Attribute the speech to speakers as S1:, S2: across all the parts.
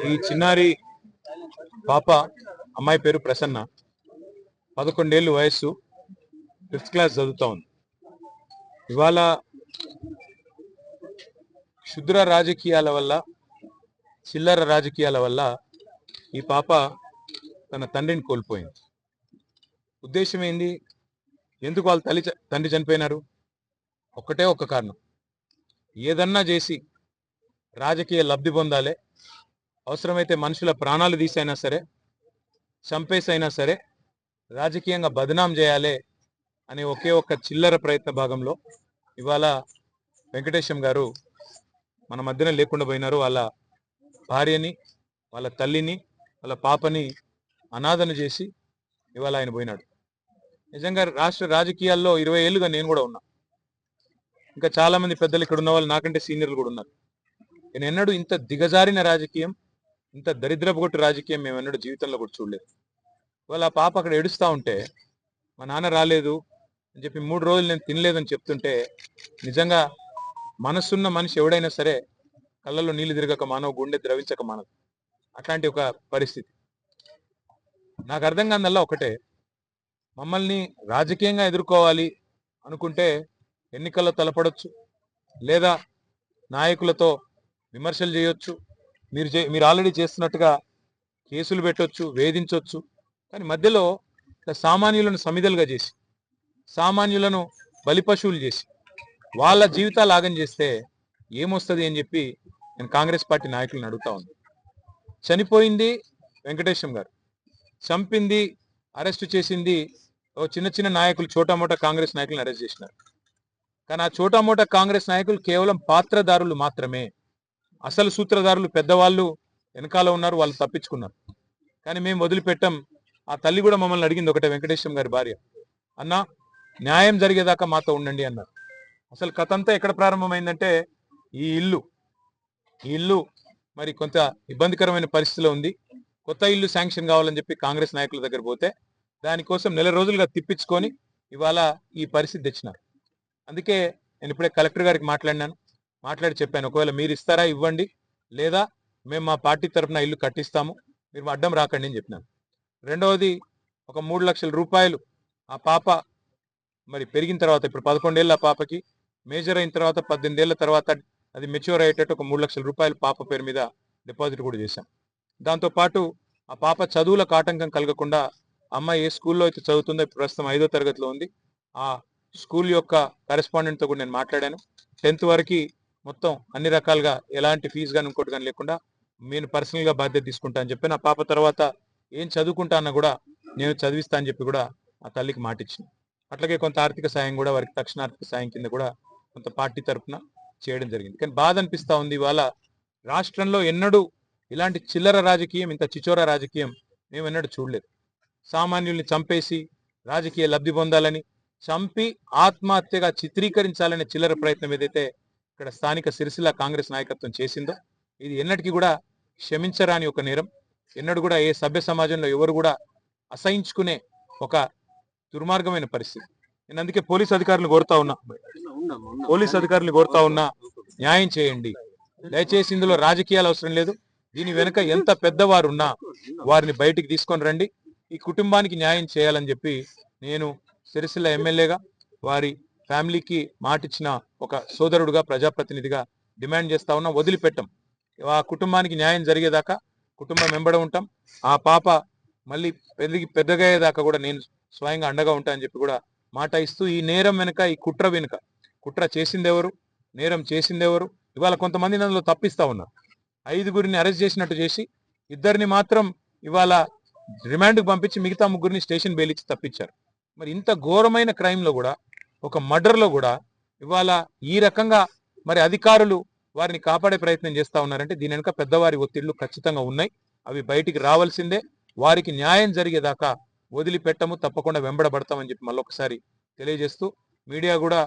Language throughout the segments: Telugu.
S1: ఈ చిన్నారి పాప అమ్మాయి పేరు ప్రసన్న 11 ఏళ్ళు వయస్సు 5th క్లాస్ చదువుతా ఉంది. ఇవాళ క్షుద్ర రాజకీయాల వల్ల చిల్లర రాజకీయాల వల్ల ఈ పాప తన తండ్రిని కోల్పోయింది. ఉద్దేశం ఏంది? ఎందుకు వాళ్ళ తండ్రి చనిపోయినారు? ఒక్కటే ఒక్క కారణం, ఏదన్నా చేసి రాజకీయ లబ్ధి పొందాలి, అవసరమైతే మనుషుల ప్రాణాలు తీసైనా సరే, చంపేసైనా సరే రాజకీయంగా బదనాం చేయాలి అనే ఒకే ఒక్క చిల్లర ప్రయత్న భాగంలో ఇవాళ వెంకటేశం గారు మన మధ్యన లేకుండా పోయినారు. వాళ్ళ భార్యని, వాళ్ళ తల్లిని, వాళ్ళ పాపని అనాథన చేసి ఇవాళ ఆయన పోయినాడు. నిజంగా రాష్ట్ర రాజకీయాల్లో 20 ఏళ్ళుగా నేను కూడా ఉన్నా. ఇంకా చాలా మంది పెద్దలు ఇక్కడ ఉన్న వాళ్ళు నాకంటే సీనియర్లు కూడా ఉన్నారు. నేను ఎన్నడూ ఇంత దిగజారిన రాజకీయం, ఇంత దరిద్రపుగొట్టు రాజకీయం మేము ఎన్నడూ జీవితంలో కూడా చూడలేదు. ఇవాళ ఆ పాప అక్కడ ఏడుస్తూ ఉంటే, మా నాన్న రాలేదు అని చెప్పి 3 రోజులు నేను తినలేదని చెప్తుంటే, నిజంగా మనసున్న మనిషి ఎవడైనా సరే కళ్ళల్లో నీళ్లు తిరగక మానవ, గుండె ద్రవించక మానదు. అట్లాంటి ఒక పరిస్థితి. నాకు అర్థం కాదల్లా ఒకటే, మమ్మల్ని రాజకీయంగా ఎదుర్కోవాలి అనుకుంటే ఎన్నికల్లో తలపడొచ్చు, లేదా నాయకులతో విమర్శలు చేయొచ్చు, మీరు ఆల్రెడీ చేస్తున్నట్టుగా కేసులు పెట్టొచ్చు, వేధించవచ్చు. కానీ మధ్యలో సామాన్యులను సమిధలుగా చేసి, సామాన్యులను బలిపశువులు చేసి వాళ్ళ జీవితాలు ఆగం చేస్తే ఏమొస్తుంది అని చెప్పి నేను కాంగ్రెస్ పార్టీ నాయకులను అడుగుతా ఉంది. చనిపోయింది వెంకటేశం గారు, చంపింది, అరెస్టు చేసింది చిన్న చిన్న నాయకులు, చోటామోటా కాంగ్రెస్ నాయకులను అరెస్ట్ చేసినారు. కానీ ఆ చోటామోటా కాంగ్రెస్ నాయకులు కేవలం పాత్రదారులు మాత్రమే. అసలు సూత్రధారులు పెద్దవాళ్ళు వెనకాల ఉన్నారు, వాళ్ళు తప్పించుకున్నారు. కానీ మేము వదిలిపెట్టాం. ఆ తల్లి కూడా మమ్మల్ని అడిగింది ఒకటే, వెంకటేశం గారి భార్య, అన్నా న్యాయం జరిగేదాకా మాతో ఉండండి అన్నారు. అసలు కథ అంతా ఎక్కడ ప్రారంభమైందంటే, ఈ ఇల్లు మరి కొంత ఇబ్బందికరమైన పరిస్థితిలో ఉంది. కొత్త ఇల్లు శాంక్షన్ కావాలని చెప్పి కాంగ్రెస్ నాయకుల దగ్గర పోతే దానికోసం 1 నెల రోజులుగా తిప్పించుకొని ఇవాళ ఈ పరిస్థితి తెచ్చినారు. అందుకే నేను ఇప్పుడే కలెక్టర్ గారికి మాట్లాడి చెప్పాను, ఒకవేళ మీరు ఇస్తారా ఇవ్వండి, లేదా మేము మా పార్టీ తరఫున ఇల్లు కట్టిస్తాము, మీరు అడ్డం రాకండి అని చెప్పినాను. రెండవది, ఒక 3 లక్షల రూపాయలు ఆ పాప మరి పెరిగిన తర్వాత, ఇప్పుడు 11 ఏళ్ళ పాపకి, మేజర్ అయిన తర్వాత 18 ఏళ్ళ తర్వాత అది మెచ్యూర్ అయ్యేటట్టు ఒక 3 లక్షల రూపాయలు పాప పేరు మీద డిపాజిట్ కూడా చేశాం. దాంతోపాటు ఆ పాప చదువులకు ఆటంకం కలగకుండా, అమ్మాయి ఏ స్కూల్లో అయితే చదువుతుందో, ఇప్పుడు ప్రస్తుతం 5వ తరగతిలో ఉంది, ఆ స్కూల్ యొక్క కరెస్పాండెంట్తో కూడా నేను మాట్లాడాను. 10th వరకు మొత్తం అన్ని రకాలుగా ఎలాంటి ఫీజు కానీ ఇంకోటి కానీ లేకుండా నేను పర్సనల్గా బాధ్యత తీసుకుంటా అని చెప్పి, నా పాప తర్వాత ఏం చదువుకుంటా అన్నా కూడా నేను చదివిస్తా అని చెప్పి కూడా ఆ తల్లికి మాట ఇచ్చింది. అట్లాగే కొంత ఆర్థిక సాయం కూడా, వారికి తక్షణ ఆర్థిక సాయం కింద కూడా కొంత పార్టీ తరఫున చేయడం జరిగింది. కానీ బాధ అనిపిస్తూ ఉంది, ఇవాళ రాష్ట్రంలో ఎన్నడూ ఇలాంటి చిల్లర రాజకీయం, ఇంత చిచోర రాజకీయం మేము ఎన్నడూ చూడలేదు. సామాన్యుల్ని చంపేసి రాజకీయ లబ్ధి పొందాలని, చంపి ఆత్మహత్యగా చిత్రీకరించాలనే చిల్లర ప్రయత్నం ఏదైతే ఇక్కడ స్థానిక సిరిసిల్ల కాంగ్రెస్ నాయకత్వం చేసిందో, ఇది ఎన్నటికీ కూడా క్షమించరాని ఒక నేరం. ఎన్నడూ కూడా ఏ సభ్య సమాజంలో ఎవరు కూడా అసహించుకునే ఒక దుర్మార్గమైన పరిస్థితి. నేను అందుకే పోలీస్ అధికారులు కోరుతా ఉన్నా, న్యాయం చేయండి దయచేసి. ఇందులో రాజకీయాలు అవసరం లేదు. దీని వెనుక ఎంత పెద్దవారు ఉన్నా వారిని బయటికి తీసుకొని రండి, ఈ కుటుంబానికి న్యాయం చేయాలని చెప్పి నేను సిరిసిల్ల ఎమ్మెల్యేగా, వారి ఫ్యామిలీకి మాటిచ్చిన ఒక సోదరుడుగా, ప్రజాప్రతినిధిగా డిమాండ్ చేస్తా ఉన్నా. వదిలిపెట్టం. ఆ కుటుంబానికి న్యాయం జరిగేదాకా కుటుంబం వెంబడ ఉంటాం. ఆ పాప మళ్ళీ పెద్దగా అయ్యేదాకా కూడా నేను స్వయంగా అండగా ఉంటా అని చెప్పి కూడా మాట ఇస్తూ, ఈ నేరం వెనుక, ఈ కుట్ర వెనుక, కుట్ర చేసిందెవరు, నేరం చేసిందెవరు, ఇవాళ కొంతమంది అందులో తప్పిస్తా ఉన్నారు. 5గురిని అరెస్ట్ చేసినట్టు చేసి 2 మాత్రం ఇవాళ రిమాండ్కి పంపించి మిగతా 3 స్టేషన్ బెయిల్ ఇచ్చి తప్పించారు. మరి ఇంత ఘోరమైన క్రైమ్లో కూడా, ఒక మర్డర్లో కూడా ఇవాళ ఈ రకంగా మరి అధికారులు వారిని కాపాడే ప్రయత్నం చేస్తూ ఉన్నారంటే దీని వెనుక పెద్దవారి ఒత్తిళ్లు ఖచ్చితంగా ఉన్నాయి. అవి బయటికి రావాల్సిందే. వారికి న్యాయం జరిగేదాకా వదిలిపెట్టము, తప్పకుండా వెంబడబడతామని చెప్పి మళ్ళొకసారి తెలియజేస్తూ, మీడియా కూడా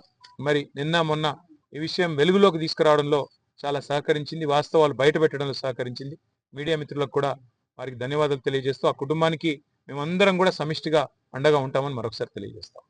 S1: మరి నిన్న మొన్న ఈ విషయం వెలుగులోకి తీసుకురావడంలో చాలా సహకరించింది, వాస్తవాలు బయట పెట్టడంలో సహకరించింది. మీడియా మిత్రులకు కూడా వారికి ధన్యవాదాలు తెలియజేస్తూ, ఆ కుటుంబానికి మేమందరం కూడా సమిష్టిగా అండగా ఉంటామని మరొకసారి తెలియజేస్తాం.